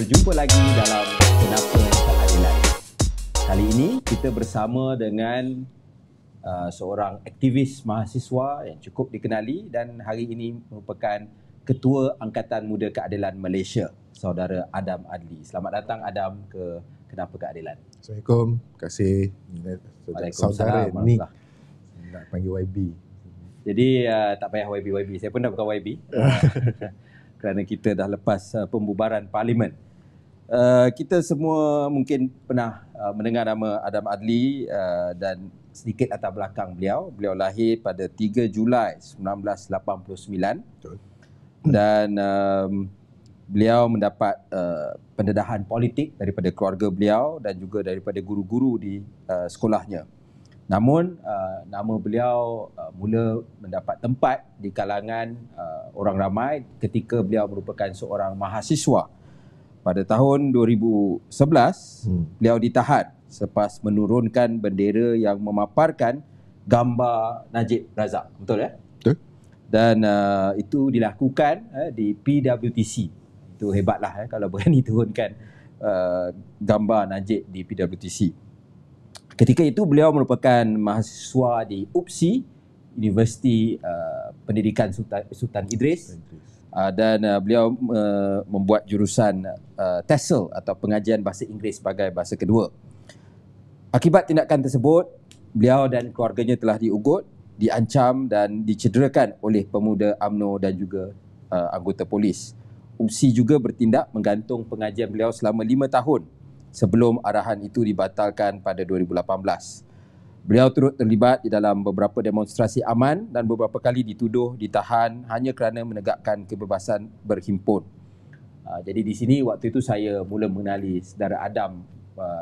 berjumpa lagi dalam Kenapa Keadilan. Kali ini kita bersama dengan seorang aktivis mahasiswa yang cukup dikenali dan hari ini merupakan Ketua Angkatan Muda Keadilan Malaysia, Saudara Adam Adli. Selamat datang Adam ke Kenapa Keadilan. Assalamualaikum, terima kasih saudara ni. Nak panggil YB. Jadi tak payah YB, saya pun dah bukan YB. Kerana kita dah lepas pembubaran parlimen. Kita semua mungkin pernah mendengar nama Adam Adli dan sedikit latar belakang beliau. Beliau lahir pada 3 Julai 1989. Betul. Dan beliau mendapat pendedahan politik daripada keluarga beliau dan juga daripada guru-guru di sekolahnya. Namun nama beliau mula mendapat tempat di kalangan orang ramai ketika beliau merupakan seorang mahasiswa. Pada tahun 2011, beliau ditahan selepas menurunkan bendera yang memaparkan gambar Najib Razak. Betul ya? Betul. Dan itu dilakukan di PWTC. Itu hebatlah kalau berani turunkan gambar Najib di PWTC. Ketika itu beliau merupakan mahasiswa di UPSI, Universiti Pendidikan Sultan Idris. Dan beliau membuat jurusan TESOL atau pengajian bahasa Inggeris sebagai bahasa kedua. Akibat tindakan tersebut, beliau dan keluarganya telah diugut, diancam dan dicederakan oleh pemuda UMNO dan juga anggota polis. UPSI juga bertindak menggantung pengajian beliau selama 5 tahun sebelum arahan itu dibatalkan pada 2018. Beliau turut terlibat di dalam beberapa demonstrasi aman dan beberapa kali dituduh ditahan hanya kerana menegakkan kebebasan berhimpun. Jadi di sini waktu itu saya mula mengenali saudara Adam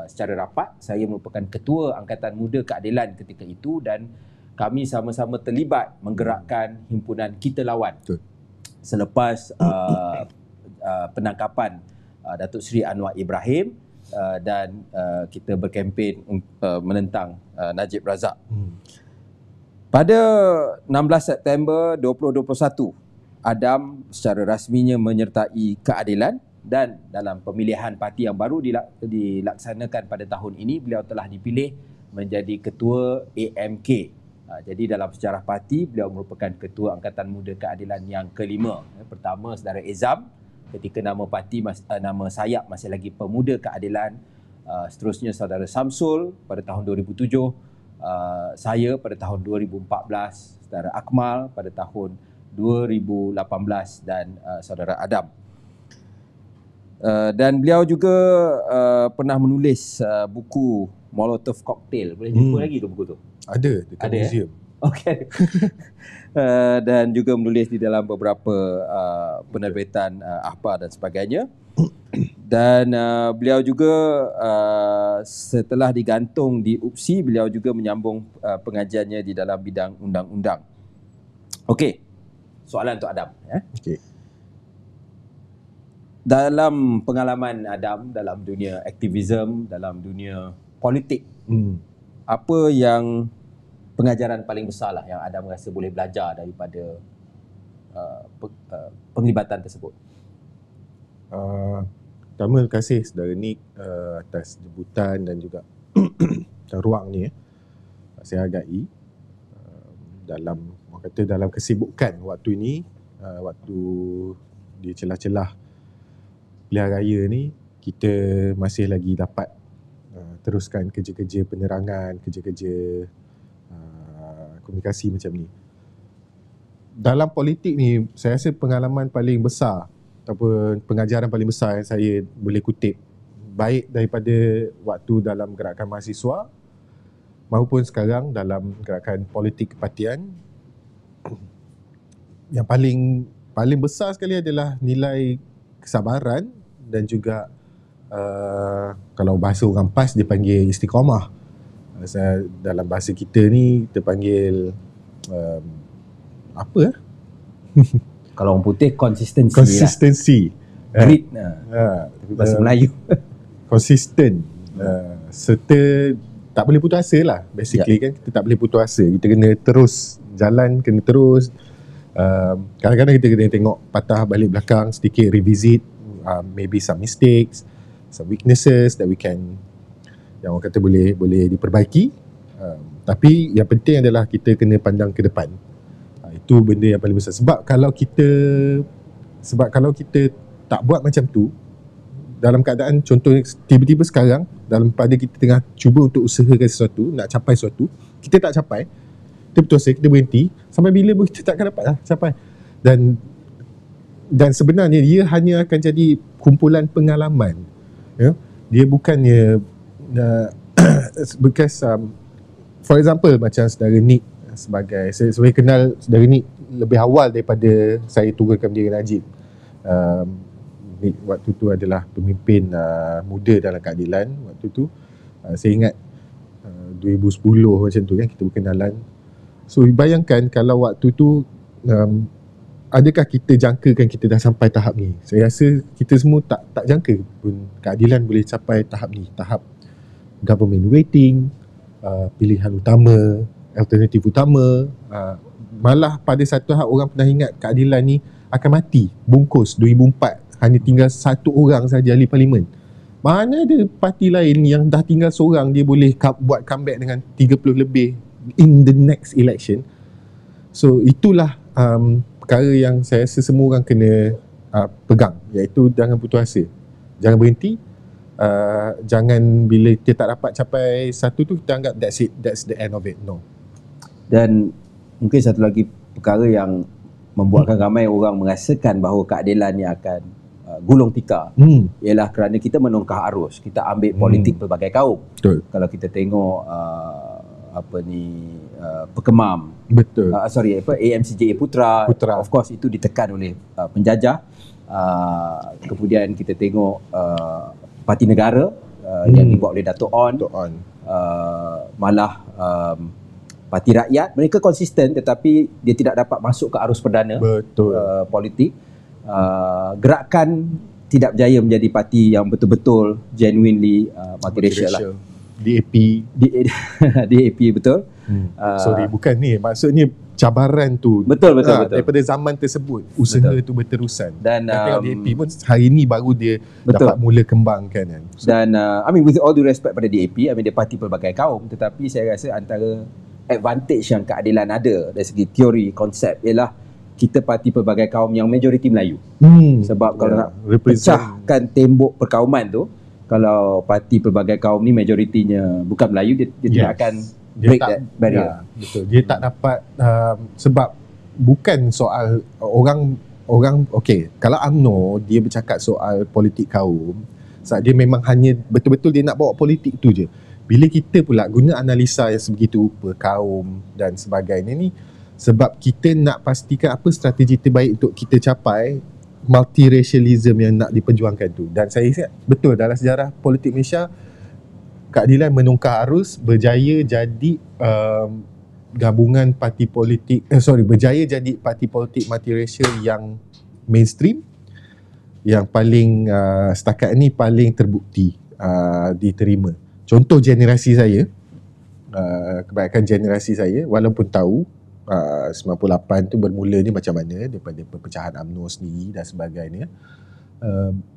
secara rapat. Saya merupakan Ketua Angkatan Muda Keadilan ketika itu dan kami sama-sama terlibat menggerakkan himpunan Kita Lawan. Betul. Selepas penangkapan Datuk Seri Anwar Ibrahim dan kita berkempen menentang Najib Razak. Pada 16 September 2021, Adam secara rasminya menyertai keadilan dan dalam pemilihan parti yang baru dilaksanakan pada tahun ini, beliau telah dipilih menjadi Ketua AMK. Jadi dalam sejarah parti, beliau merupakan Ketua Angkatan Muda Keadilan yang kelima. Pertama, saudara Ezam, ketika nama parti, nama sayap masih lagi Pemuda Keadilan. Seterusnya saudara Samsul pada tahun 2007, saya pada tahun 2014, saudara Akmal pada tahun 2018 dan saudara Adam. Dan beliau juga pernah menulis buku Molotov Cocktail. Boleh jumpa lagi tu buku tu? Ada dekat museum. Okey. Dan juga menulis di dalam beberapa penerbitan AHPA dan sebagainya. Dan beliau juga setelah digantung di UPSI, beliau juga menyambung pengajiannya di dalam bidang undang-undang. Okey. Soalan untuk Adam ya. Okey. Dalam pengalaman Adam dalam dunia aktivisme, dalam dunia politik, apa yang pengajaran paling besar lah yang Adam rasa boleh belajar daripada penglibatan tersebut? Pertama, terima kasih saudara Nick atas jemputan dan juga ruang ni. Saya hargai dalam kesibukan waktu ini, waktu di celah-celah pilihan raya ni, kita masih lagi dapat teruskan kerja-kerja penerangan, kerja-kerja komunikasi macam ni. Dalam politik ni, saya rasa pengalaman paling besar ataupun pengajaran paling besar yang saya boleh kutip, baik daripada waktu dalam gerakan mahasiswa maupun sekarang dalam gerakan politik kepartian, yang paling besar sekali adalah nilai kesabaran dan juga kalau bahasa orang PAS dia panggil istiqamah. Dalam bahasa kita ni kita panggil apa? Kalau orang putih konsistensi. Grit. Bahasa Melayu. Konsisten. Serta tak boleh putus asa lah. Basically kan kita tak boleh putus asa. Kita kena terus jalan, kena terus. Kadang-kadang kita kena tengok patah balik belakang sedikit, revisit maybe some mistakes, some weaknesses that we can, yang orang kata boleh diperbaiki. Tapi yang penting adalah kita kena pandang ke depan. Itu benda yang paling besar. Sebab kalau kita tak buat macam tu, dalam keadaan contohnya tiba-tiba sekarang dalam pada kita tengah cuba untuk usahakan sesuatu, nak capai sesuatu, kita tak capai, kita bertuasa, kita berhenti, sampai bila pun kita tak akan dapat capai. Dan sebenarnya dia hanya akan jadi kumpulan pengalaman, ya? Dia bukannya because for example macam saudara Nick, saya kenal saudara Nick lebih awal daripada saya turunkan bendera Najib. Nick waktu tu adalah pemimpin muda dalam keadilan waktu tu. Saya ingat 2010 macam tu kan kita berkenalan. So bayangkan kalau waktu tu adakah kita jangkakan kita dah sampai tahap ni? Saya rasa kita semua tak jangka pun keadilan boleh capai tahap ni, tahap government waiting, pilihan utama, alternatif utama. Malah pada satu tahap orang pernah ingat keadilan ni akan mati, bungkus 2004, hanya tinggal satu orang saja ahli parlimen. Mana ada parti lain yang dah tinggal seorang dia boleh buat comeback dengan 30 lebih in the next election. So itulah perkara yang saya rasa semua orang kena pegang, iaitu jangan putus asa, jangan berhenti, jangan bila kita tak dapat capai satu tu kita anggap that's it, that's the end of it. No. Dan mungkin satu lagi perkara yang membuatkan ramai orang merasakan bahawa keadilan ni akan gulung tikar ialah kerana kita menongkah arus, kita ambil politik pelbagai kaum. Betul. Kalau kita tengok Perkemam, betul. AMCJA Putra, of course itu ditekan oleh penjajah. Kemudian kita tengok Parti Negara yang dibuat oleh Dato' On. Malah Parti Rakyat, mereka konsisten tetapi dia tidak dapat masuk ke arus perdana politik. Gerakan tidak berjaya menjadi parti yang betul-betul genuinely multiracial lah. DAP betul. Sorry, bukan ni, maksudnya cabaran tu betul. daripada zaman tersebut usaha tu berterusan. Dan DAP pun hari ni baru dia dapat mula kembangkan kan. Dan with all due respect pada DAP, dia parti pelbagai kaum, tetapi saya rasa antara advantage yang keadilan ada dari segi teori konsep ialah kita parti pelbagai kaum yang majoriti Melayu. Sebab kalau nak pecahkan tembok perkauman tu, kalau parti pelbagai kaum ni majoritinya bukan Melayu, dia tidak akan break that barrier. Betul. Dia tak dapat sebab bukan soal orang okey, kalau UMNO dia bercakap soal politik kaum, sebab dia memang hanya betul-betul dia nak bawa politik tu je. Bila kita pula guna analisa yang sebegitu rupa kaum dan sebagainya ni, sebab kita nak pastikan apa strategi terbaik untuk kita capai multiracialism yang nak diperjuangkan tu. Dan saya ingat betul dalam sejarah politik Malaysia, keadilan menongkah arus, berjaya jadi gabungan parti politik berjaya jadi parti politik multiracial yang mainstream, yang paling setakat ni paling terbukti diterima. Contoh generasi saya, kebanyakan generasi saya walaupun tahu 98 tu bermula ni macam mana daripada perpecahan UMNO sendiri dan sebagainya,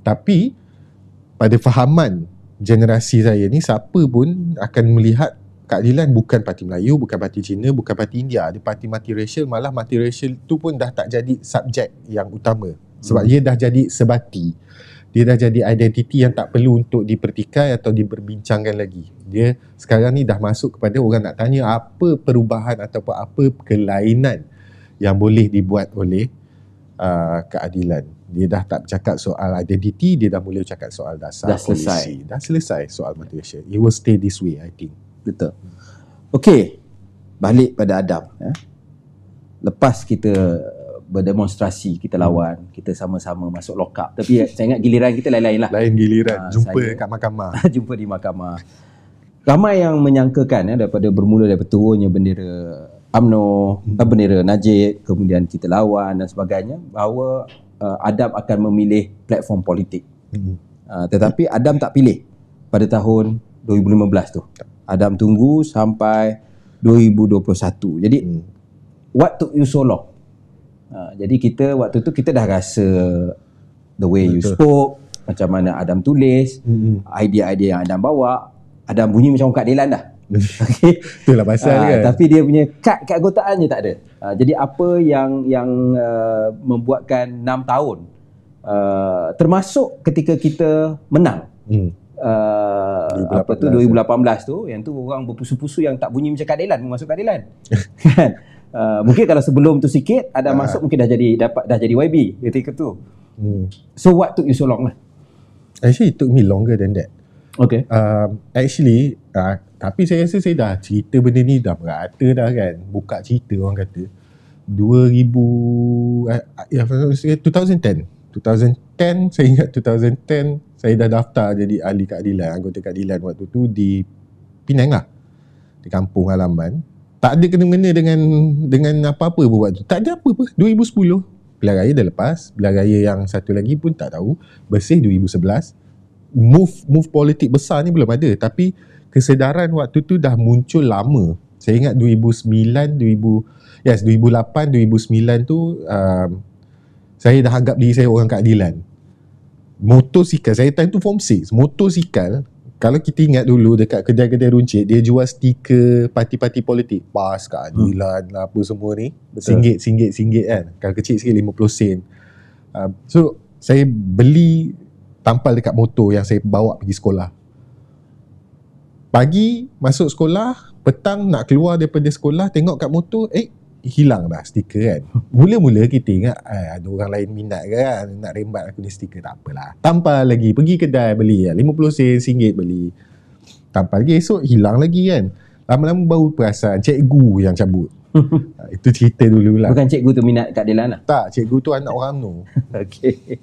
tapi pada fahaman generasi saya ni, siapa pun akan melihat keadilan bukan parti Melayu, bukan parti Cina, bukan parti India, dia parti multiracial. Malah multiracial tu pun dah tak jadi subjek yang utama, sebab dia dah jadi sebati, dia dah jadi identiti yang tak perlu untuk dipertikai atau diperbincangkan lagi. Dia sekarang ni dah masuk kepada orang nak tanya apa perubahan ataupun apa kelainan yang boleh dibuat oleh keadilan. Dia dah tak bercakap soal identiti, dia dah mula bercakap soal dasar polisi. Dah selesai soal multiracial. It will stay this way, I think. Betul. Okey, balik pada Adam. Lepas kita berdemonstrasi, kita lawan, kita sama-sama masuk lock up. Tapi saya ingat giliran kita lain-lain lah. Lain giliran, jumpa kat mahkamah. Jumpa di mahkamah. Ramai yang menyangkakan daripada bermula daripada turunnya bendera UMNO, bendera Najib, kemudian kita lawan dan sebagainya, bahawa Adam akan memilih platform politik. Tetapi Adam tak pilih pada tahun 2015 tu. Adam tunggu sampai 2021. Jadi what took you so long? Jadi kita waktu tu kita dah rasa the way you spoke, macam mana Adam tulis, idea-idea yang Adam bawa, Adam bunyi macam Kak Dilan dah. Okay. Itulah pasal kan. Tapi dia punya keanggotaan je tak ada. Jadi apa yang membuatkan 6 tahun, termasuk ketika kita menang. 2018 tu, yang tu orang berpusu-pusu yang tak bunyi macam Kak Dilan masuk Kak Dilan. Kan? Mungkin kalau sebelum tu sikit ada masuk, mungkin dah jadi YB ketika tu. So what took you so long lah? Actually it took me longer than that. Okay. Tapi saya rasa saya dah cerita benda ni dah merata dah kan. Buka cerita orang kata 2010 saya ingat 2010 saya dah daftar jadi ahli keadilan, anggota keadilan waktu tu di Penang lah, di kampung halaman. Tak ada kena-mena dengan apa-apa pun waktu tu. Tak ada apa-apa. 2010 pilihan raya dah lepas, pilihan raya yang satu lagi pun tak tahu, bersih 2011. Move politik besar ni belum ada, tapi kesedaran waktu tu dah muncul lama. Saya ingat 2008, 2009 tu saya dah anggap diri saya orang keadilan. Motosikal, saya time tu form 6, motosikal, kalau kita ingat dulu dekat kedai-kedai runcit, dia jual stiker parti-parti politik, PAS, keadilan lah, apa semua ni, RM1 kan, kalau kecil sikit 50 sen. So saya beli tampal dekat motor yang saya bawa pergi sekolah. Pagi masuk sekolah, petang nak keluar daripada sekolah, tengok kat motor, hilang dah stiker kan. Mula-mula kita ingat ada orang lain minat kan, nak rembat aku ni stiker, tak apalah, tampal lagi, pergi kedai beli 50 sen, RM1 beli, tampal lagi, esok hilang lagi kan. Lama-lama baru perasan cikgu yang cabut. Itu cerita dulu lah. Bukan cikgu tu minat Kak Dilan lah? Tak, cikgu tu anak orang UMNO. Okay.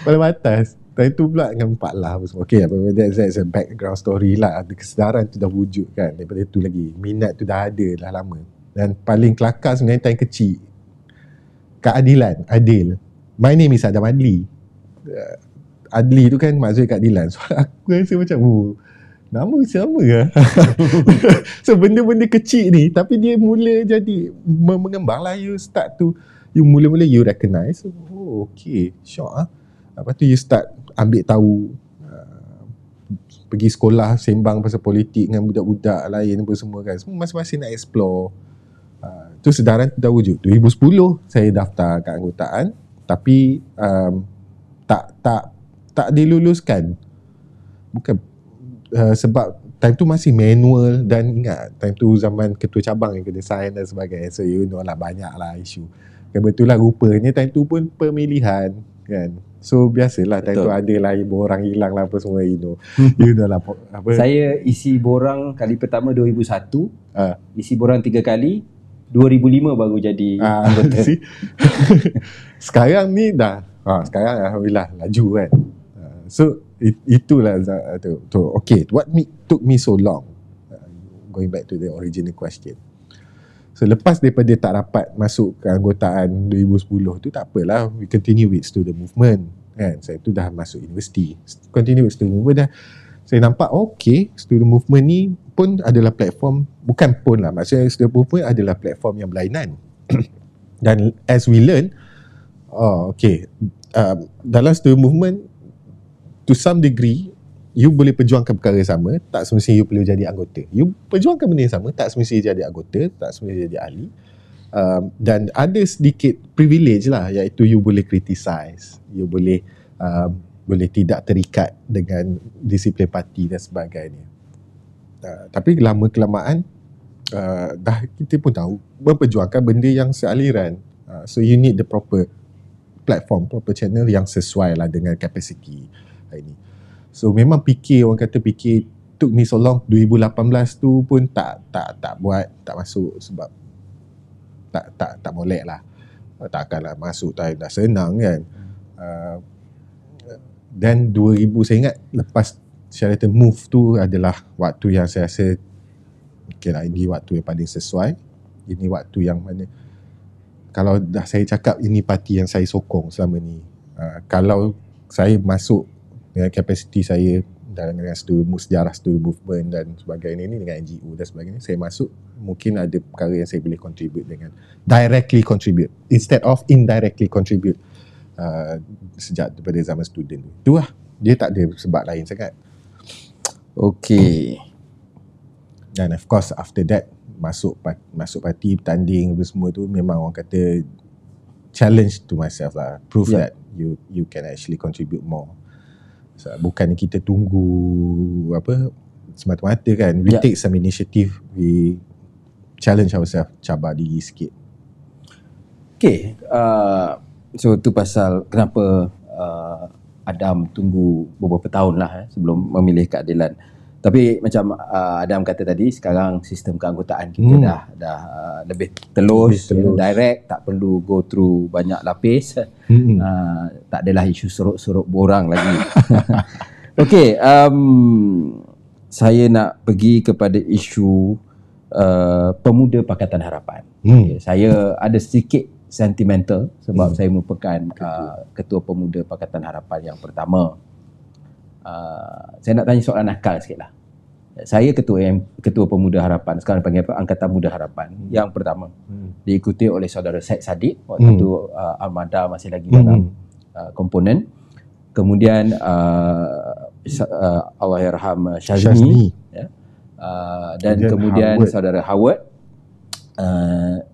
Pada batas time tu pula dengan Pak Lah apa semua. Okay, that's a background story lah. Kesedaran tu dah wujud kan. Daripada tu lagi, minat tu dah ada dah lama. Dan paling kelakar sebenarnya time kecil, keadilan, Adil. My name is Adam Adli. Adli tu kan maksudnya keadilan. So aku rasa macam nama sama lah. So benda-benda kecil ni, tapi dia mula jadi mengembang lah. You start to, mula-mula you recognize, okay, shock lah. Lepas tu you start ambil tahu, pergi sekolah sembang pasal politik dengan budak-budak lain apa semua kan. Semua masing-masing nak explore. Tu sedaran tu dah wujud. 2010 saya daftar keanggotaan, tapi tak diluluskan. Bukan sebab time tu masih manual, dan ingat time tu zaman ketua cabang yang kena sign dan sebagainya. So you know lah, banyak lah isu. Kebetulan rupanya time tu pun pemilihan kan. So biasalah time tu ada lah borang hilang lah apa semua, you know. You know lah apa. Saya isi borang kali pertama 2001, isi borang 3 kali, 2005 baru jadi anggota. Sekarang ni dah, sekarang alhamdulillah laju kan. So itulah tu. Okay, what took me so long, going back to the original question. So lepas daripada tak dapat masuk keanggotaan 2010 tu, tak apalah, we continue with student movement kan. Saya tu dah masuk universiti, continue with student movement dah. Saya nampak okay, student movement ni pun adalah platform, bukan pun lah, maksudnya student movement adalah platform yang berlainan. Dan as we learn, okay, dalam student movement to some degree you boleh perjuangkan perkara sama, tak semestinya you perlu jadi anggota. You perjuangkan benda yang sama, tak semestinya jadi anggota, tak semestinya jadi ahli. Dan ada sedikit privilege lah, iaitu you boleh criticize, you boleh tidak terikat dengan disiplin parti dan sebagainya. Tapi lama-kelamaan dah kita pun tahu memperjuangkan benda yang sealiran. So you need the proper platform, proper channel yang sesuai lah dengan kapasiti ini. So memang orang kata took me so long. 2018 tu pun tak buat, tak masuk sebab tak molek lah. Takkanlah masuk dah senang kan. Dan 2000 saya ingat lepas Sheraton move tu adalah waktu yang saya rasa okay lah, ini waktu yang paling sesuai. Ini waktu yang mana kalau dah saya cakap ini parti yang saya sokong selama ni, kalau saya masuk dengan kapasiti saya dengan sejarah student movement dan sebagainya ni, dengan NGO dan sebagainya, saya masuk, mungkin ada perkara yang saya boleh contribute dengan directly contribute instead of indirectly contribute sejak daripada zaman student tu. Itu lah, dia tak ada sebab lain sangat. Okay. Dan of course after that masuk parti, bertanding apa semua tu, memang orang kata challenge to myself lah, prove that you can actually contribute more. So, bukan kita tunggu apa semata-mata kan, we take some initiative, we challenge ourselves, cabar diri sikit. Okay, so tu pasal kenapa Adam tunggu beberapa tahun lah sebelum memilih keadilan. Tapi macam Adam kata tadi, sekarang sistem keanggotaan kita dah lebih telus, direct, tak perlu go through banyak lapis. Tak adalah isu sorok-sorok borang lagi. Okay, saya nak pergi kepada isu pemuda Pakatan Harapan. Okay, saya ada sedikit sentimental sebab saya merupakan ketua pemuda Pakatan Harapan yang pertama. Saya nak tanya soalan nakal sikit lah. Saya ketua pemuda Harapan, sekarang panggil apa? Angkatan Muda Harapan yang pertama. Diikuti oleh saudara Syed Saddiq, waktu tu Armada masih lagi dalam komponen. Kemudian Allahyarham Syazmi. Dan kemudian Howard. Saudara Howard.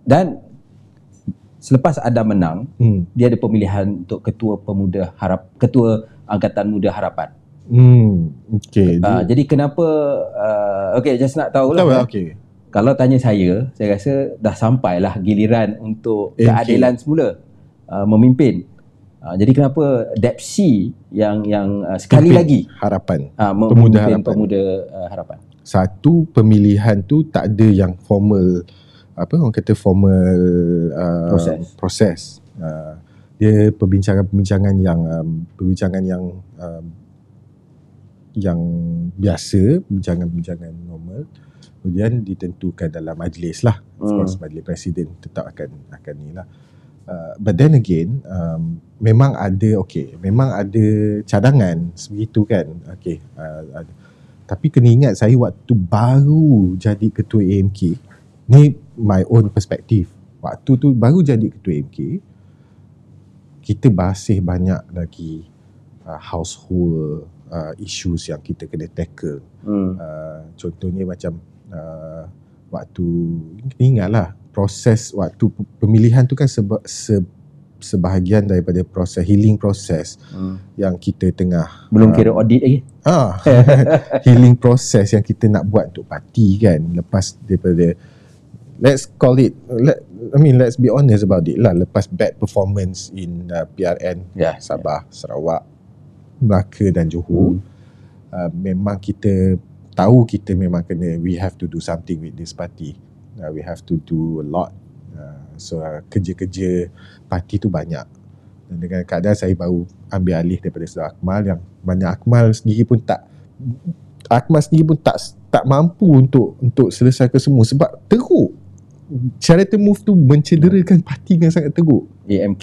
Dan selepas Adam menang, dia ada pemilihan untuk ketua Angkatan Muda Harapan. Okay. Jadi kenapa okay, just nak tahu lah. Okay. Kalau tanya saya rasa dah sampailah giliran untuk keadilan semula memimpin. Jadi kenapa Depsi yang sekali lagi Harapan, memimpin pemuda Harapan? Satu, pemilihan tu tak ada yang formal, apa orang kata formal proses. Dia perbincangan yang biasa, bincangan normal, kemudian ditentukan dalam majlis lah. Of course majlis presiden tetap akan ni lah. But then again, memang ada cadangan sebegitu kan. Okay, tapi kena ingat, saya waktu baru jadi ketua AMK, ni my own perspective, waktu tu baru jadi ketua AMK, kita masih banyak lagi household issues yang kita kena tackle. Contohnya macam waktu, ingatlah proses waktu pemilihan tu kan sebahagian daripada proses healing proses yang kita tengah, belum kira audit lagi. Healing proses yang kita nak buat untuk parti kan, lepas daripada, let's call it, let's be honest about it lah, lepas bad performance in PRN Sabah, Sarawak, Melaka dan Johor, memang kita tahu kita memang kena, we have to do something with this party. We have to do a lot. So kerja-kerja parti tu banyak. Dan dengan keadaan saya baru ambil alih daripada Saudara Akmal, yang mana Akmal sendiri pun tak mampu untuk selesaikan semua sebab teruk. Charity move tu mencederakan parti dengan sangat teruk. AMK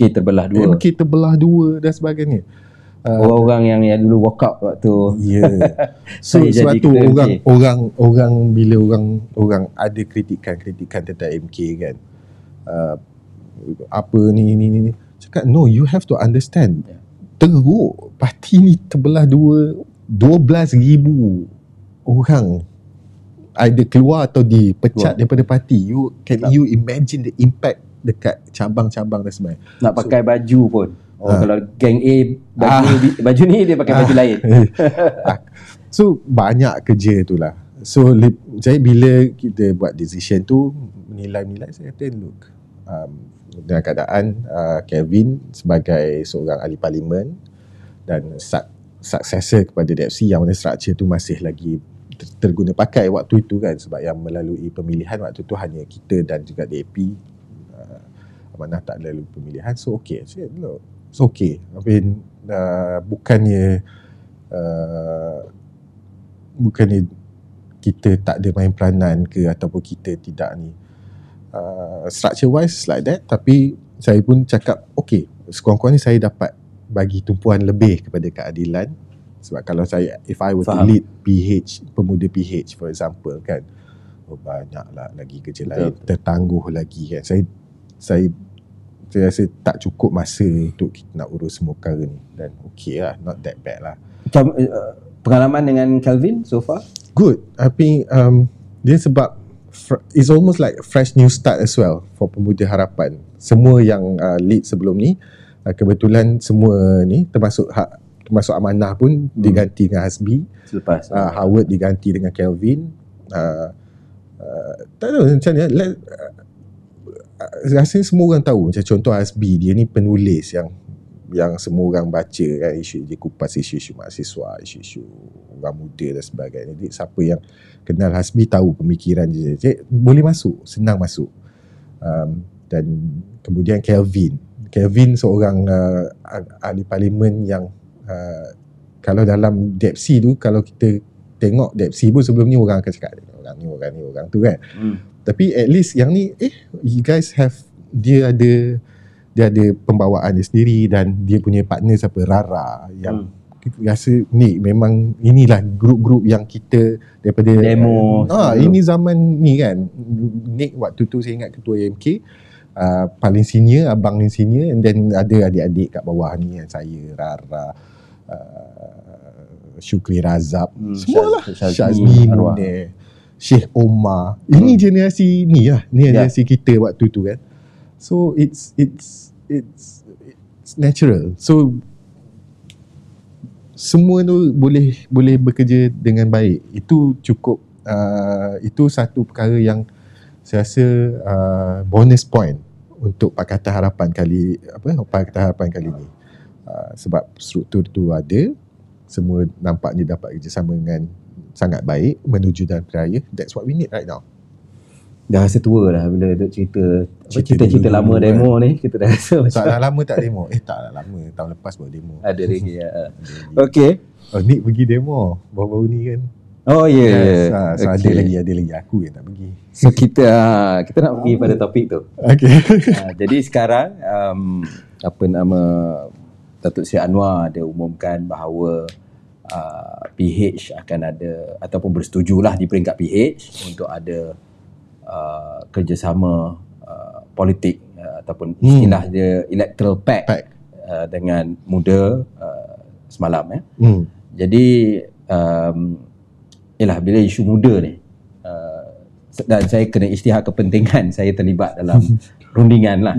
terbelah dua dan sebagainya. Orang-orang yang dulu walk out waktu. So sebab tu orang bila orang ada kritikan tentang MK kan, apa ni cakap, no, you have to understand, teruk, parti ni terbelah 12,000 orang either keluar atau dipecat daripada parti. You imagine the impact dekat cabang-cabang dan sebagainya. Nak pakai baju pun, kalau geng A baju ni, dia pakai baju lain. So banyak kerja tu lah. So saya bila kita buat decision tu, menilai saya kata, look, dengan keadaan Kevin sebagai seorang ahli parlimen dan successor kepada Depsi, yang mana structure tu masih lagi terguna pakai waktu itu kan, sebab yang melalui pemilihan waktu tu hanya kita dan juga DAP, Amanah tak lalu pemilihan. So okay, look, it's okay. I mean, bukannya kita tak ada main peranan ke, ataupun kita tidak ni, structure wise like that. Tapi saya pun cakap okay, sekurang-kurangnya saya dapat bagi tumpuan lebih kepada keadilan. Sebab kalau saya, if I were to lead PH, pemuda PH for example kan, banyaklah lagi kerja lain, tertangguh lagi kan. Saya saya rasa tak cukup masa untuk kita nak urus semua perkara ni. Dan okay lah, not that bad lah. Macam pengalaman dengan Kelvin so far? Good. I think dia sebab it's almost like a fresh new start as well for Pemuda Harapan. Semua yang lead sebelum ni, kebetulan semua ni termasuk Amanah pun diganti dengan Hasbi. Selepas Howard diganti dengan Kelvin. Tak tahu macam ni. Rasanya semua orang tahu. Macam contoh Hasbi, dia ni penulis yang semua orang baca kan, isu dia kupas isu-isu mahasiswa, isu-isu orang muda dan sebagainya. Jadi siapa yang kenal Hasbi tahu pemikiran dia. Jadi, boleh masuk, senang masuk. Dan kemudian Kelvin seorang ahli parlimen yang kalau dalam DEPSI tu, kalau kita tengok DEPSI pun sebelum ni orang akan cakap orang tu kan. Tapi at least yang ni you guys have, dia ada pembawaan dia sendiri dan dia punya partner siapa, Rara, yang kita rasa ni memang inilah grup-grup yang kita daripada demo ini zaman ni kan. Nick waktu tu saya ingat ketua AMK, paling senior, abang yang senior, and then ada adik-adik kat bawah ni yang saya, Rara, Syukri Razab, semualah, Syazmi Munir, Syekh Omar. Ini generasi ni lah, ni generasi kita waktu tu kan. So it's natural. So semua tu boleh bekerja dengan baik. Itu cukup itu satu perkara yang saya rasa bonus point untuk Pakatan Harapan kali ni. Sebab struktur tu ada, semua nampaknya dapat kerjasama dengan sangat baik menuju dalam pilihan raya. That's what we need right now. Dah rasa tua dah bila duk cerita lama demo ni, kita dah rasa macam tak lama tak demo. Taklah lama, tahun lepas baru demo. Ada lagi ya. Okey. Nick pergi demo baru-baru ni kan. Oh ya. So ada lagi aku yang tak pergi. So kita nak pergi pada topik tu. Okey. Jadi sekarang Datuk Seri Anwar ada umumkan bahawa PH akan ada ataupun bersetujulah di peringkat PH untuk ada kerjasama politik ataupun istilah dia electoral pact dengan Muda semalam ya. Jadi bila isu muda ni dan saya kena isytihar kepentingan, saya terlibat dalam rundingan lah.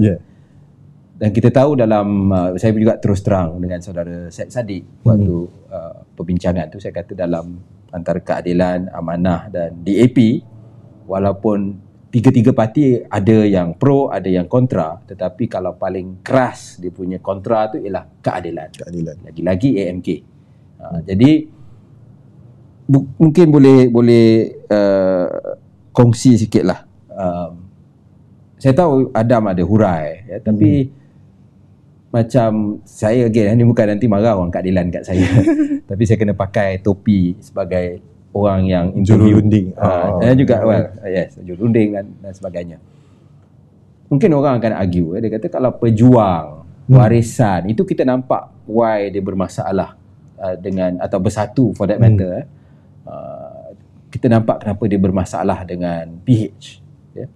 Dan kita tahu dalam saya juga terus terang dengan saudara Syed Saddiq waktu perbincangan tu, saya kata dalam antara Keadilan, Amanah dan DAP, walaupun tiga-tiga parti ada yang pro, ada yang kontra, tetapi kalau paling keras dia punya kontra tu ialah Keadilan. Lagi-lagi AMK. Jadi mungkin boleh kongsi sikitlah. Saya tahu Adam ada hurai ya, tapi macam saya ni bukan nanti marah orang Keadilan kat saya. Tapi saya kena pakai topi sebagai orang yang interview. Jurunding. Juga jurunding dan sebagainya. Mungkin orang akan argue, dia kata kalau pejuang, warisan, itu kita nampak why dia bermasalah dengan, atau bersatu for that matter. Kita nampak kenapa dia bermasalah dengan PH. Ya.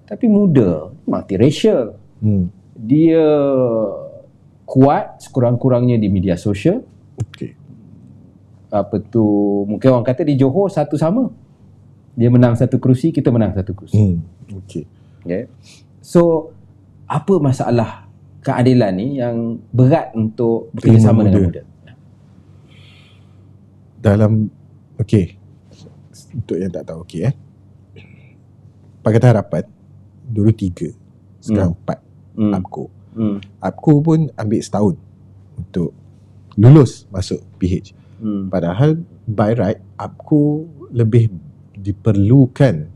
Tapi Muda, multiracial. Dia kuat sekurang-kurangnya di media sosial. Mungkin orang kata di Johor satu sama. Dia menang satu kerusi, kita menang satu kerusi. Okay. So apa masalah Keadilan ni yang berat untuk bekerjasama dengan Muda? Untuk yang tak tahu, Pakatan Harapan dulu 3, sekarang 4 APCO. APCO pun ambil setahun untuk lulus masuk PH. Padahal by right APCO lebih diperlukan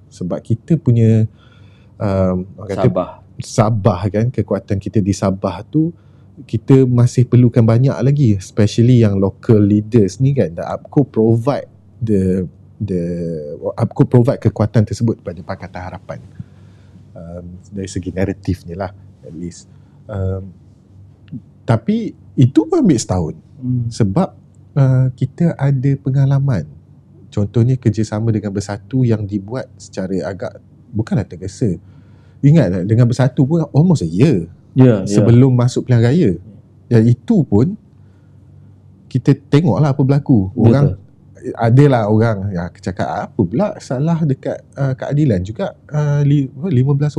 sebab kita punya Sabah kan, kekuatan kita di Sabah tu kita masih perlukan banyak lagi, especially yang local leaders ni kan. Dan APCO provide APCO provide kekuatan tersebut kepada Pakatan Harapan dari segi naratif ni lah, at least. Tapi itu pun ambil setahun sebab kita ada pengalaman. Contohnya kerjasama dengan Bersatu yang dibuat secara agak bukanlah tergesa. Ingat dengan Bersatu pun almost a year sebelum masuk pilihan raya. Dan itu pun kita tengoklah apa berlaku. Orang adalah orang yang cakap apa pula salah dekat keadilan juga 15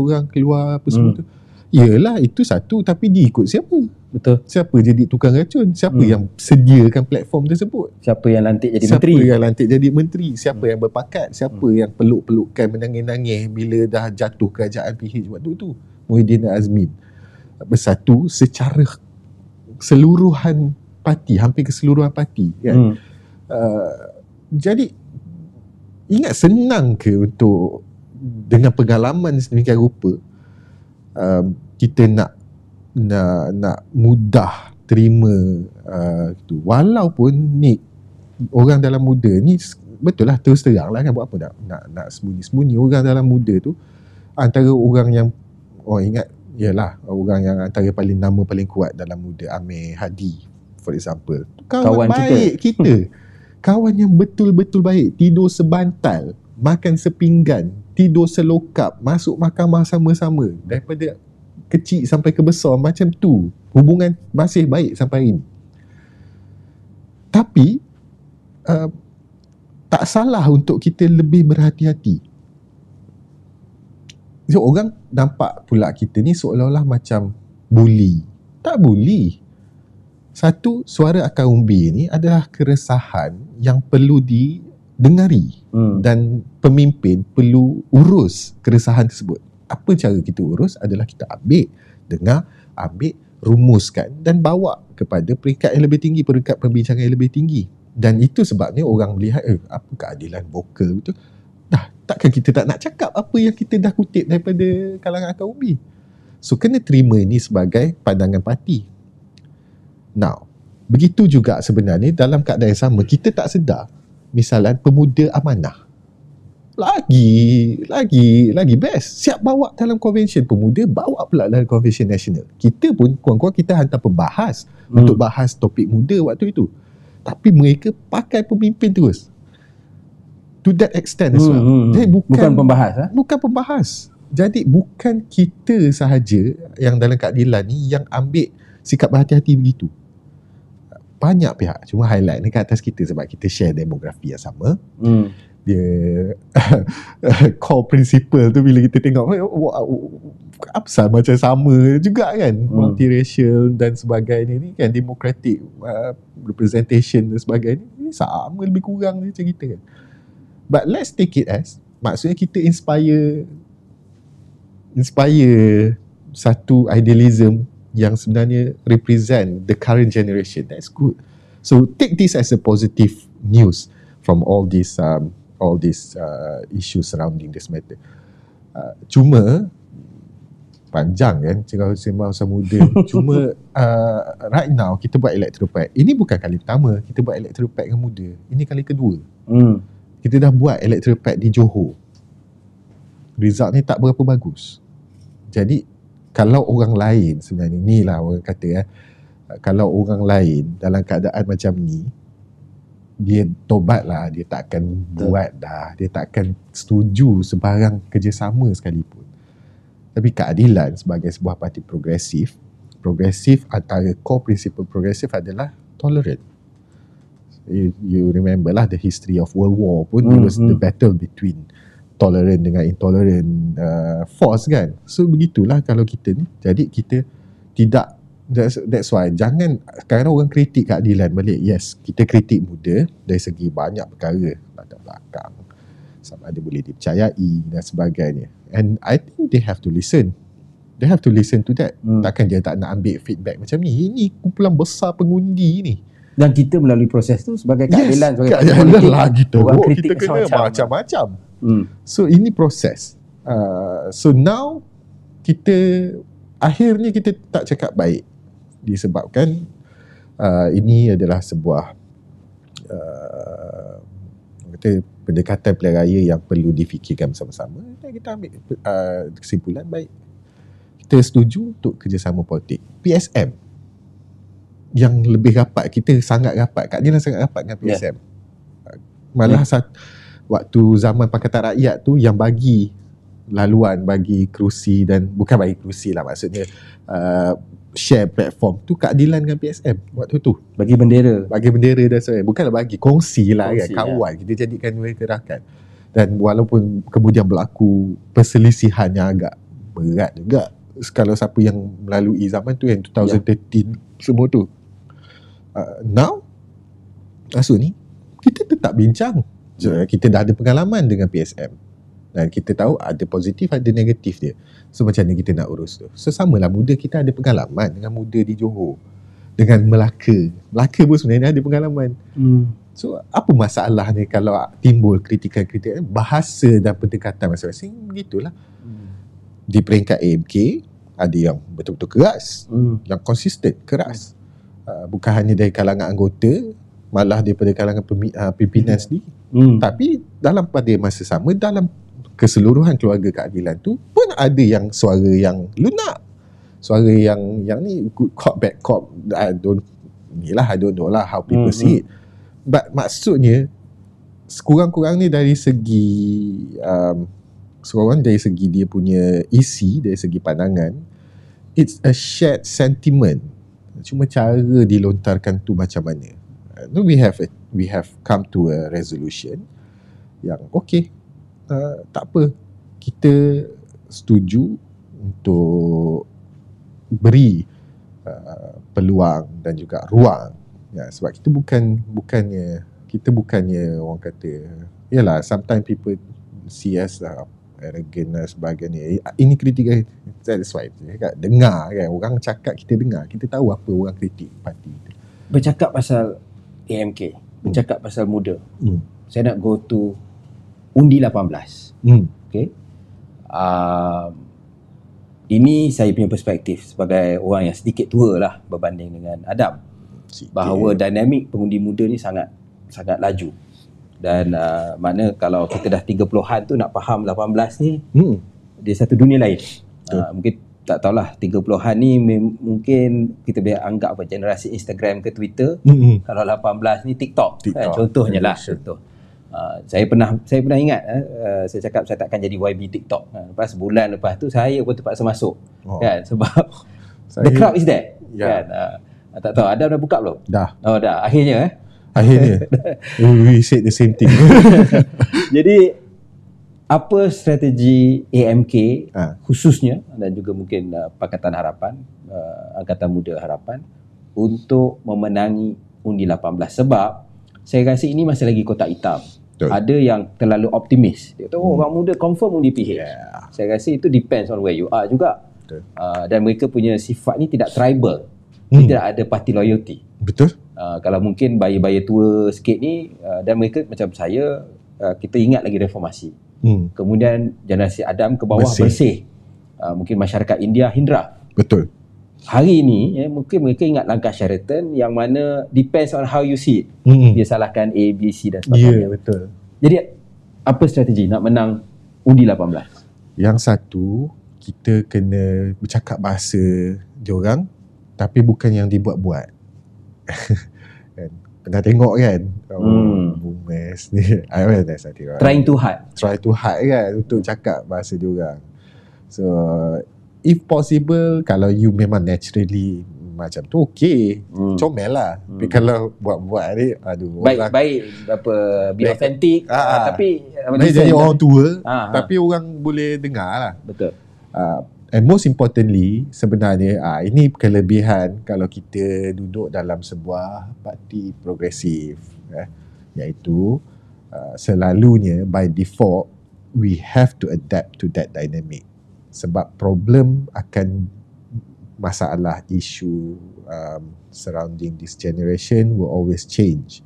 orang keluar apa semua tu. Yelah, itu satu, tapi diikut siapa? Betul. Siapa jadi tukang racun? Siapa yang sediakan platform tersebut? Siapa yang lantik jadi menteri? Siapa yang lantik jadi menteri? Siapa yang berpakat? Siapa yang peluk-pelukkan menangis-nangis bila dah jatuh kerajaan PH waktu tu? Muhyiddin Azmin bersatu secara keseluruhan parti, hampir keseluruhan parti kan. Jadi ingat, senang ke untuk dengan pengalaman sedemikian rupa kita nak mudah terima tu. Walaupun ni orang dalam muda ni, betul lah, terus terang lah kan, buat apa nak sembunyi-sembunyi. Orang dalam muda tu antara orang yang ingat, ialah orang yang antara nama paling kuat dalam muda, Amir Hadi for example, kawan baik kita. Kawan yang betul-betul baik, tidur sebantal, makan sepinggan, tidur selokap, masuk mahkamah sama-sama, daripada kecil sampai ke besar macam tu. Hubungan masih baik sampai hari ini. Tapi tak salah untuk kita lebih berhati-hati. So, orang nampak pula kita ni seolah-olah macam bully. Tak bully. Satu, suara akar umbi ni adalah keresahan yang perlu didengari dan pemimpin perlu urus keresahan tersebut. Apa cara kita urus adalah kita dengar, rumuskan dan bawa kepada peringkat yang lebih tinggi, peringkat perbincangan yang lebih tinggi. Dan itu sebabnya orang melihat apa keadilan vokal betul. Takkan kita tak nak cakap apa yang kita dah kutip daripada kalangan akar umbi. So kena terima ini sebagai pandangan parti. Now, begitu juga sebenarnya dalam keadaan yang sama, kita tak sedar, misalnya pemuda amanah lagi best, siap bawa dalam convention pemuda, bawa pula dalam convention nasional. Kita pun kurang-kurang kita hantar pembahas untuk bahas topik muda waktu itu, tapi mereka pakai pemimpin terus to that extent as well. Jadi bukan pembahas. Jadi bukan kita sahaja yang dalam keadilan ni yang ambil sikap berhati-hati begitu. Banyak pihak, cuma highlight ni kat atas kita sebab kita share demografi yang sama. Dia core principle tu bila kita tengok apa macam sama juga kan, multiracial dan sebagainya ni kan, democratic representation dan sebagainya ni sama lebih kurang macam kita kan. But let's take it as, maksudnya kita inspire satu idealism yang sebenarnya represent the current generation. That's good. So take this as a positive news from all these issues surrounding this matter. Cuma panjang kan kalau sembang pasal muda. Cuma right now kita buat electoral pact. Ini bukan kali pertama kita buat electoral pact dengan muda. Ini kali kedua. Kita dah buat electoral pact di Johor. Result ni tak berapa bagus. Jadi kalau orang lain, sebenarnya ni lah orang kata kalau orang lain dalam keadaan macam ni, dia tobat lah, dia tak akan buat dah, dia tak akan setuju sebarang kerjasama sekalipun. Tapi keadilan sebagai sebuah parti progresif antara core principle progresif adalah tolerant. You remember lah the history of World War pun, it was the battle between tolerant dengan intolerant force kan. So begitulah kalau kita ni. Jadi kita tidak, that's why jangan kadang orang kritik keadilan balik. Yes, kita kritik muda dari segi banyak perkara, latar belakang, sama ada boleh dipercayai dan sebagainya. And I think they have to listen. They have to listen to that. Takkan dia tak nak ambil feedback macam ni. Ini kumpulan besar pengundi ni. Dan kita melalui proses tu sebagai keadilan, sebagai keadilan lah kita. Kita kena macam-macam. So ini proses. So now kita akhirnya kita tak cakap baik disebabkan ini adalah sebuah kata pendekatan pilihan raya yang perlu difikirkan bersama-sama. Dan kita ambil kesimpulan baik. Kita setuju untuk kerjasama politik. PSM yang lebih rapat, kita sangat rapat, keadilan sangat rapat dengan PSM. Malah waktu zaman Pakatan Rakyat tu yang bagi laluan bagi kerusi, dan bukan bagi kerusi lah, maksudnya share platform tu keadilan dengan PSM waktu tu. Bagi bendera. Bagi bendera dan sebagainya. Bukanlah bagi, kongsi lah kan, Kongsi, kawan. Kita jadikan mereka rakan. Dan walaupun kemudian berlaku perselisihan yang agak berat juga, kalau siapa yang melalui zaman tu, yang 2013 semua tu. Now Maksud ni kita tetap bincang. Kita dah ada pengalaman dengan PSM dan kita tahu ada positif ada negatif dia. So macam mana kita nak urus tu? So samalah, muda kita ada pengalaman dengan muda di Johor, dengan Melaka pun sebenarnya ada pengalaman. So apa masalah ni kalau timbul kritikan-kritikan? Bahasa dan pendekatan masing-masing begitulah. Di peringkat AMK ada yang betul-betul keras, yang konsisten keras. Bukan hanya dari kalangan anggota, malah daripada kalangan pimpinan sendiri. Tapi pada masa sama, dalam keseluruhan keluarga keadilan tu pun ada yang suara yang lunak, suara yang ni good cop bad cop. I don't know lah how people see it, but maksudnya sekurang-kurang ni dari segi sekurang dari segi dia punya isi, dari segi pandangan, it's a shared sentiment. Cuma cara dilontarkan tu macam mana. We have come to a resolution yang okay, tak apa, kita setuju untuk beri peluang dan juga ruang, ya, sebab kita bukannya orang kata, yalah, sometimes people see us arrogant dan sebagainya. Ini kritikan, that's why dengar kan, orang cakap kita dengar, kita tahu apa orang kritik parti. Bercakap pasal AMK, bercakap pasal muda, saya nak go to undi 18. Okay. Ini saya punya perspektif sebagai orang yang sedikit tua lah berbanding dengan Adam, bahawa dinamik pengundi muda ni sangat laju. Dan mana kalau kita dah 30-an tu nak faham 18 ni, dia satu dunia lain. Mungkin tak tahulah, 30-an ni mungkin kita boleh anggap apa, generasi Instagram ke Twitter. Kalau 18 ni TikTok. Kan, contohnya lah. Saya pernah ingat, saya cakap saya takkan jadi YB TikTok. Lepas bulan lepas tu saya pun terpaksa masuk. Kan, sebab the crowd is there. Kan, tak tahu Adam dah buka belum? Dah. Oh dah, akhirnya we said the same thing. Jadi apa strategi AMK khususnya, dan juga mungkin Pakatan Harapan, Angkatan Muda Harapan, untuk memenangi undi 18? Sebab saya rasa ini masih lagi kotak hitam. Betul. Ada yang terlalu optimis. Dia tahu orang muda confirm undi PH. Saya rasa itu depends on where you are juga. Dan mereka punya sifat ni tidak tribal. Tidak ada party loyalty. Betul. Kalau mungkin bayi-bayi tua sikit ni, dan mereka macam saya, kita ingat lagi reformasi. Kemudian generasi Adam ke bawah bersih. Mungkin masyarakat India Hindra. Betul. Hari ini mungkin mereka ingat langkah Sheraton, yang mana depends on how you see it. Dia salahkan A, B, C dan sebagainya. Betul. Jadi apa strategi nak menang undi 18? Yang satu, kita kena bercakap bahasa diorang, tapi bukan yang dibuat-buat. Pernah tengok kan, Bumes ni, trying too hard kan untuk cakap bahasa diorang. So if possible, kalau you memang naturally macam tu, okay, comel lah. Tapi kalau buat-buat ni, aduh, baik apa, be authentic, tapi jadi orang tua, tapi orang boleh dengar lah. Betul. And most importantly, sebenarnya ini kelebihan kalau kita duduk dalam sebuah parti progresif, iaitu selalunya by default we have to adapt to that dynamic. Sebab problem akan masalah isu surrounding this generation will always change.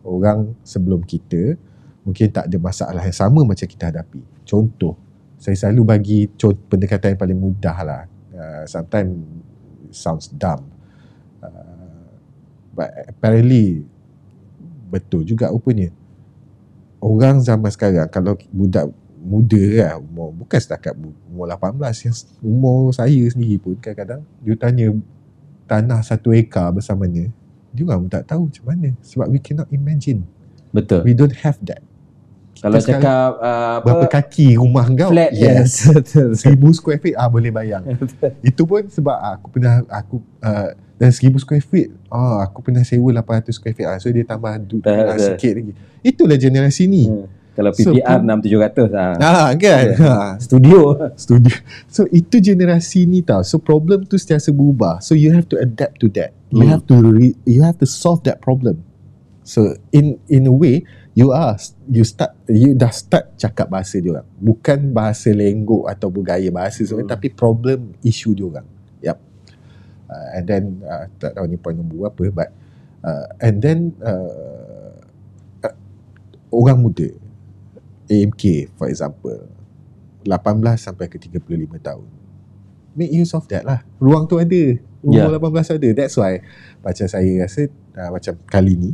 Orang sebelum kita mungkin tak ada masalah yang sama macam kita hadapi. Contoh, saya selalu bagi pendekatan yang paling mudah lah. Sometimes sounds dumb, but apparently betul juga rupanya. Orang zaman sekarang, kalau budak muda lah, umur, bukan setakat umur 18, yang umur saya sendiri pun kadang-kadang dia tanya tanah 1 ekar bersamanya, dia orang pun tak tahu macam mana, sebab we cannot imagine. Betul. We don't have that. Kalau Terus cakap berapa kaki rumah kau? flat, Yes. betul. 1000 square feet boleh bayang. Itu pun sebab dan 1000 square feet aku pernah sewa 800 square feet. So dia tambah sikit lagi. Itulah generasi ni. Kalau So, PPR 6-700 kan. Studio. So itu generasi ni tau. So problem tu sentiasa berubah. So you have to adapt to that. You have to solve that problem. So in a way you dah start cakap bahasa dia orang. Bukan bahasa lenggok atau gaya bahasa tapi problem issue dia orang. Yep. And then tak tahu ni point nombor apa, but and then orang muda AMK for example 18 sampai ke 35 tahun, make use of that lah. Ruang tu ada, umur 18 ada. That's why macam saya rasa macam kali ni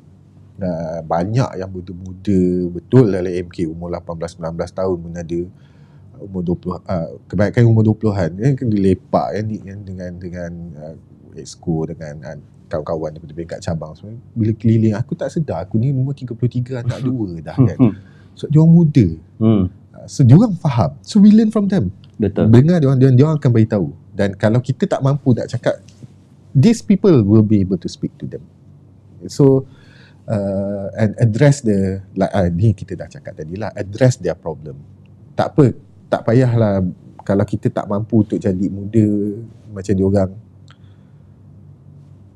banyak yang muda-muda betul dalam AMK, umur 18-19 tahun pun ada, umur 20 kebanyakan umur 20-an kan, dia lepak kan dengan exco dengan kawan-kawan daripada peringkat cabang semua. Bila keliling aku tak sedar aku ni umur 33 anak 2 dah kan. So dia orang muda. So dia orang faham. So we learn from them. Betul. Dengar dia orang akan beritahu. Dan kalau kita tak mampu nak cakap, these people will be able to speak to them. So and address ni kita dah cakap tadi lah, address their problem. Tak apa, tak payahlah kalau kita tak mampu untuk jadi muda macam dia orang,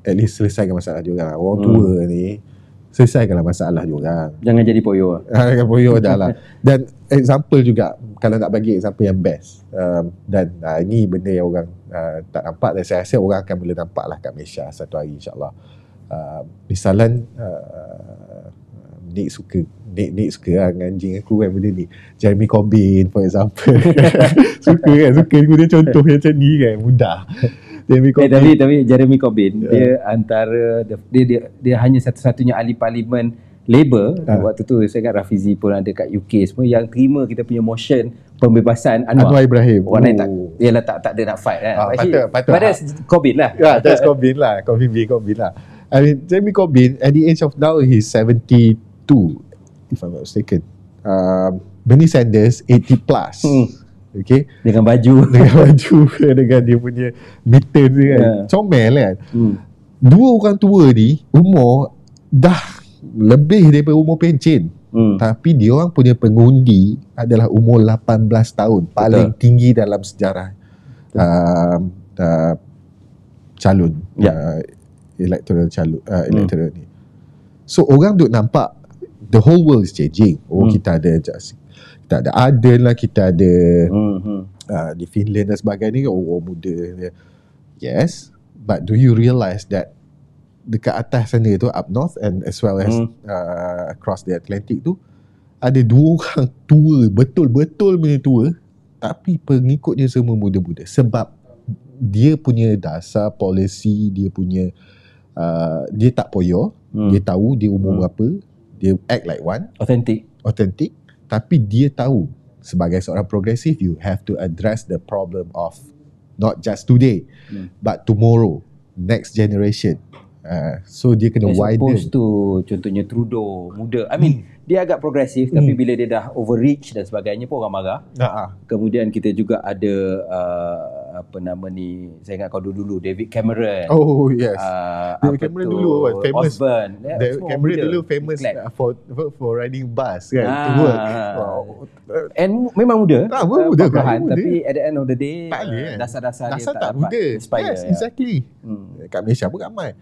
at least selesaikan masalah dia orang. Orang tua ni selesaikanlah masalah dia orang. Jangan jadi poyo. Jangan poyo dah lah. Dan example juga, kalau nak bagi example yang best, dan ini benda yang orang tak nampak, dan saya rasa orang akan boleh nampak lah kat Malaysia satu hari insyaAllah. Misalan Nick suka lah dengan anjing aku kan benda ni. Jeremy Corbyn for example. Suka guna contoh yang macam ni kan, mudah. Tapi Jeremy Corbyn dia antara dia hanya satu-satunya ahli parlimen Labour waktu tu. Saya ingat Rafizi pun ada kat UK semua yang terima kita punya motion pembebasan Anwar Ibrahim. Orang lain tak ada nak fight kan. Patut Corbyn lah. That's Corbyn lah. Corbyn lah. I mean, Jeremy Corbyn at the age of now he's 72 if I'm not mistaken. Bernie Sanders 80 plus. Okay, dengan baju dengan dia punya mitten dia kan, comel kan. Dua orang tua ni umur dah lebih daripada umur pencen, tapi dia orang punya pengundi adalah umur 18 tahun. Paling tinggi dalam sejarah calon electoral ni. So orang duk nampak the whole world is changing. Kita ada Aden lah, kita ada di Finland dan sebagainya, orang muda. Yes, but do you realise that dekat atas sana tu, up north and as well as across the Atlantic tu, ada dua orang tua, betul-betul punya tua, tapi pengikutnya semua muda-muda. Sebab dia punya dasar policy, dia punya dia tak poyo, dia tahu dia umur berapa, dia act like one, authentic. Tapi dia tahu sebagai seorang progresif, you have to address the problem of not just today but tomorrow, next generation. So dia kena widen. Opposed to contohnya Trudeau, muda. I mean dia agak progresif tapi bila dia dah overreach dan sebagainya pun orang marah. Kemudian kita juga ada apa nama ni, saya ingat kau dulu David Cameron. Oh yes. David Cameron dulu famous. David Cameron dulu famous for riding bus kan, to work. And memang muda. Muda kan. Tapi at the end of the day dasar-dasar dia tak muda. Inspire. Yes, exactly. Kat Malaysia pun ramai.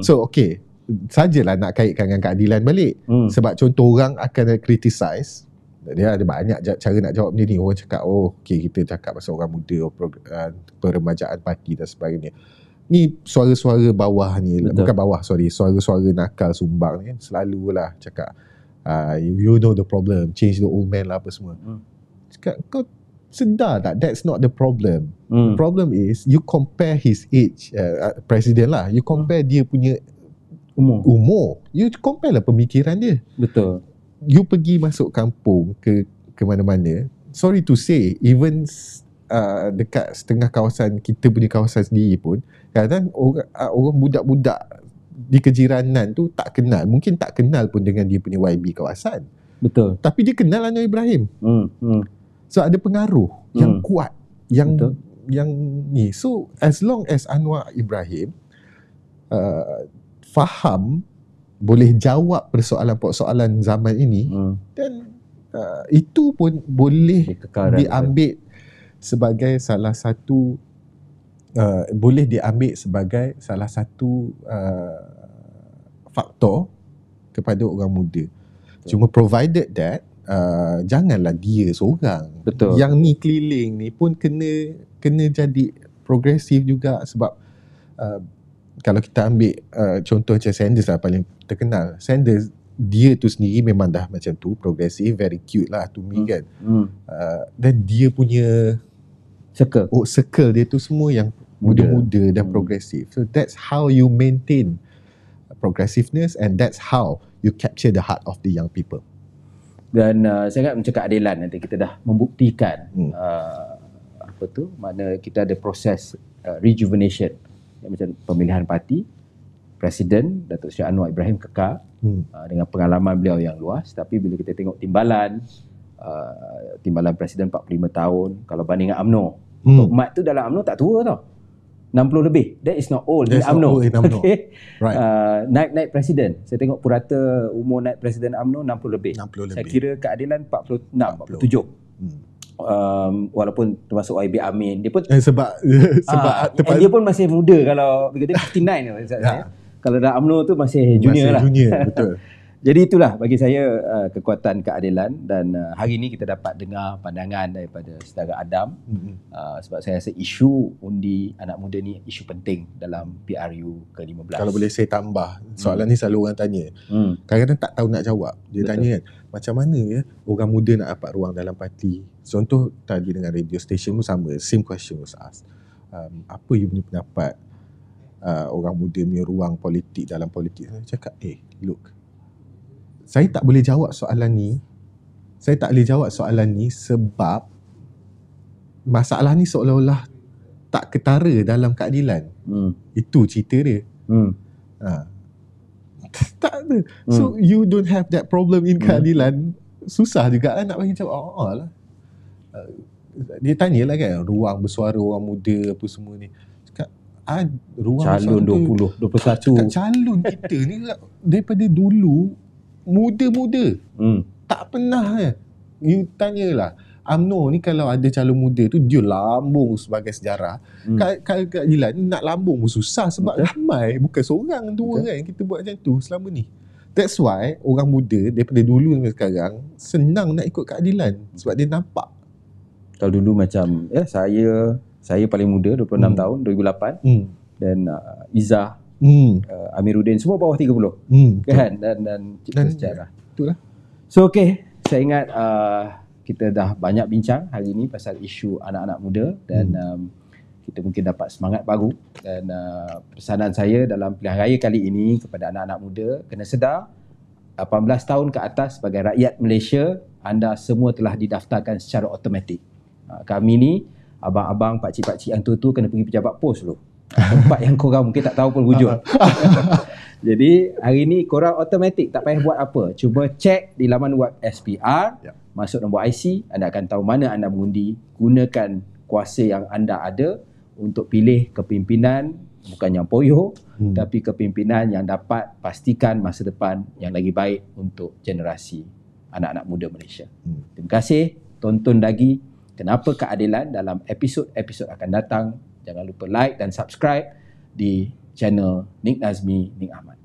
So okay, sajalah nak kaitkan dengan keadilan balik. Sebab contoh orang akan criticize, dia ada banyak cara nak jawab benda ni. Orang cakap, okay, kita cakap pasal orang muda, peremajaan parti dan sebagainya. Ni suara-suara bawah ni. Betul. Bukan bawah, suara-suara nakal sumbang ni selalulah cakap, you know the problem, change the old man lah apa semua. Cakap, kau sedar tak, that's not the problem. The problem is you compare his age, presiden lah, you compare dia punya umur, you compare lah pemikiran dia. Betul. You pergi masuk kampung ke mana-mana, sorry to say, even dekat setengah kawasan kita punya kawasan sendiri pun, kadang-kadang orang budak-budak di kejiranan tu mungkin tak kenal pun dengan dia punya YB kawasan. Betul. Tapi dia kenal Anwar Ibrahim. So ada pengaruh yang kuat yang Betul. yang ni. So as long as Anwar Ibrahim faham, boleh jawab persoalan-persoalan zaman ini, dan itu pun boleh diambil sebagai salah satu faktor kepada orang muda. Cuma provided that janganlah dia seorang. Betul. Yang ni keliling ni pun kena jadi progresif juga, sebab kalau kita ambil contoh macam Sanders lah paling terkenal. Sanders dia tu sendiri memang dah macam tu, progresif, very cute lah to me kan. Dan dia punya circle dia tu semua yang muda-muda dan progresif. So that's how you maintain progressiveness, and that's how you capture the heart of the young people. Dan saya ingat macam keadilan, nanti kita dah membuktikan makna kita ada proses rejuvenation, macam pemilihan parti, Presiden Datuk Seri Anwar Ibrahim kekal dengan pengalaman beliau yang luas. Tapi bila kita tengok timbalan Presiden 45 tahun, kalau banding dengan UMNO, Tok Mat tu dalam UMNO tak tua tau, 60 lebih. That is not old in UMNO. Okay. Right. Naik Presiden, saya tengok purata umur naik Presiden UMNO 60 lebih. Saya kira keadilan 46, 47. Walaupun termasuk YB Amin, dia pun sebab dia pun masih muda. Kalau begitu 59 saya. Kalau dalam UMNO tu masih junior lah. Betul. Jadi itulah bagi saya kekuatan keadilan, dan hari ini kita dapat dengar pandangan daripada saudara Adam. Sebab saya rasa isu undi anak muda ni isu penting dalam PRU ke-15. Kalau boleh saya tambah, soalan ni selalu orang tanya. Kadang-kadang tak tahu nak jawab. Dia tanya kan, macam mana ya orang muda nak dapat ruang dalam parti? Contoh tadi dengan radio station pun sama, same question was asked. Apa you punya pendapat orang muda punya ruang politik dalam politik? Saya cakap, look, saya tak boleh jawab soalan ni. Sebab masalah ni seolah-olah tak ketara dalam keadilan. Itu cerita dia. Tak ada. So you don't have that problem in keadilan. Susah juga nak bagi jawab. Lah. Dia tanyalah kan, ruang bersuara orang muda apa semua ni. Cakap, ruang calon 20, 21. Cakap, calon kita ni daripada dulu muda-muda. Tak pernah you tanyalah UMNO ni, kalau ada calon muda tu dia lambung sebagai sejarah. Keadilan nak lambung pun susah, sebab ramai, bukan seorang dua kan kita buat macam tu selama ni. That's why orang muda daripada dulu sampai sekarang senang nak ikut keadilan, sebab dia nampak. Kalau dulu macam saya paling muda 26 tahun 2008, dan Izzah, Amiruddin semua bawah 30 kan, dan cipta sejarah. Itulah. So saya ingat kita dah banyak bincang hari ini pasal isu anak-anak muda, dan kita mungkin dapat semangat baru. Dan pesanan saya dalam pilihan raya kali ini kepada anak-anak muda, kena sedar 18 tahun ke atas sebagai rakyat Malaysia, anda semua telah didaftarkan secara automatik. Kami ni abang-abang, pakcik-pakcik yang tua-tua kena pergi pejabat pos dulu, tempat yang korang mungkin tak tahu pun wujud. Jadi hari ni korang automatik, tak payah buat apa. Cuba cek di laman web SPR, masuk nombor IC, anda akan tahu mana anda mengundi. Gunakan kuasa yang anda ada untuk pilih kepimpinan, bukan yang poyo, tapi kepimpinan yang dapat pastikan masa depan yang lagi baik untuk generasi anak-anak muda Malaysia. Terima kasih, tonton lagi Kenapa Keadilan dalam episod-episod akan datang. Jangan lupa like dan subscribe di channel Nik Nazmi, Nik Ahmad.